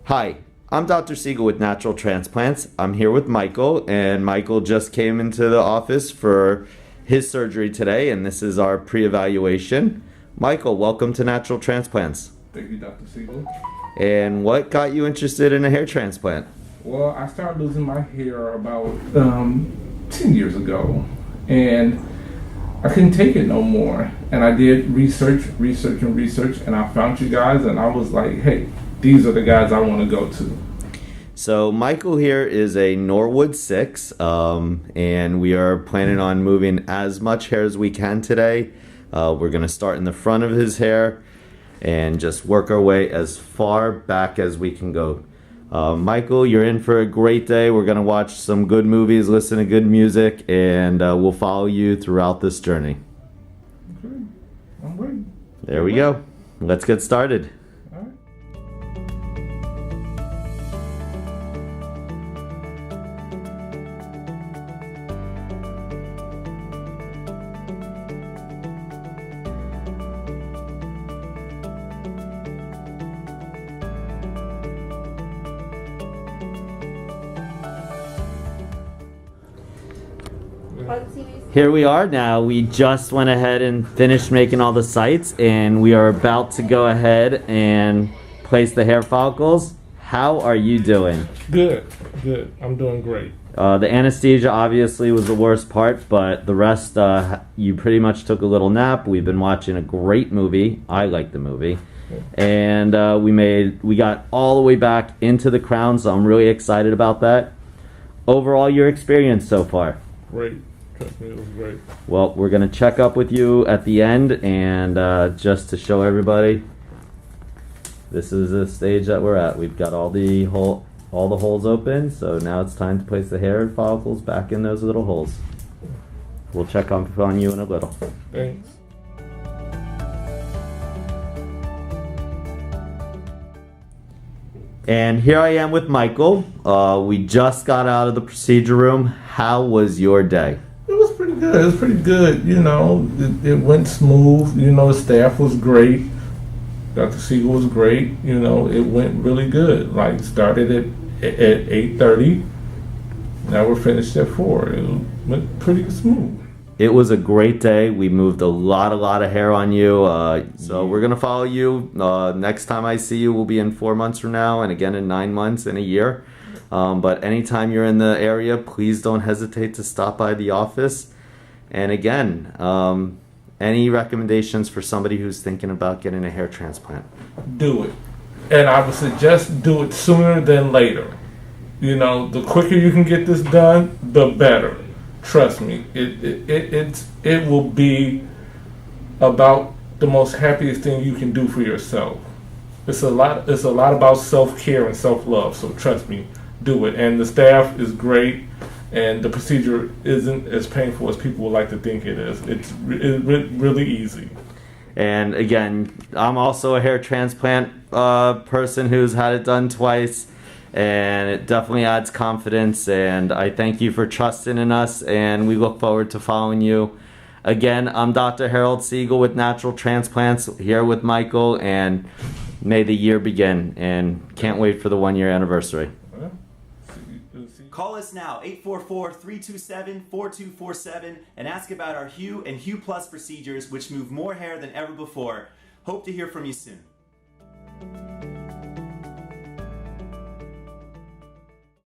Hi, I'm Dr. Siegel with Natural Transplants. I'm here with Michael, and Michael just came into the office for his surgery today, and this is our pre-evaluation. Michael, welcome to Natural Transplants. Thank you, Dr. Siegel. And what got you interested in a hair transplant? Well, I started losing my hair about 10 years ago, and I couldn't take it no more. And I did research, and I found you guys, and I was like, hey, these are the guys I want to go to. So Michael here is a Norwood 6, and we are planning on moving as much hair as we can today. We're going to start in the front of his hair and just work our way as far back as we can go. Michael, you're in for a great day. We're going to watch some good movies, listen to good music, and we'll follow you throughout this journey. Okay, I'm ready. There we go. Let's get started. All right. Here we are now. We just went ahead and finished making all the sites, and we are about to go ahead and place the hair follicles. How are you doing? Good. I'm doing great. The anesthesia obviously was the worst part, but the rest, you pretty much took a little nap. We've been watching a great movie. I like the movie. And we got all the way back into the crown, so I'm really excited about that. Overall, your experience so far? Great. Trust me, it was great. Well, we're going to check up with you at the end, and just to show everybody, this is the stage that we're at. We've got all the holes open, so now it's time to place the hair follicles back in those little holes. We'll check up on you in a little. Thanks. And here I am with Michael. We just got out of the procedure room. How was your day? It was pretty good. It was pretty good. You know, it went smooth. You know, the staff was great. Dr. Siegel was great. You know, it went really good. Like, started at 8:30. Now we're finished at 4. It went pretty smooth. It was a great day. We moved a lot of hair on you. So we're going to follow you. Next time I see you will be in 4 months from now, and again in 9 months and a year. But anytime you're in the area, please don't hesitate to stop by the office. And again, any recommendations for somebody who's thinking about getting a hair transplant? Do it. And I would suggest do it sooner than later. You know, the quicker you can get this done, the better. Trust me, it will be about the most happiest thing you can do for yourself. It's a lot about self-care and self-love, so trust me, do it. And the staff is great, and the procedure isn't as painful as people would like to think it is. It's really easy. And again, I'm also a hair transplant person who's had it done twice, and it definitely adds confidence, and I thank you for trusting in us, and we look forward to following you. Again, I'm Dr. Harold Siegel with Natural Transplants, here with Michael, and may the year begin, and can't wait for the 1-year anniversary. Call us now, 844-327-4247, and ask about our Hue and Hue Plus procedures, which move more hair than ever before. Hope to hear from you soon.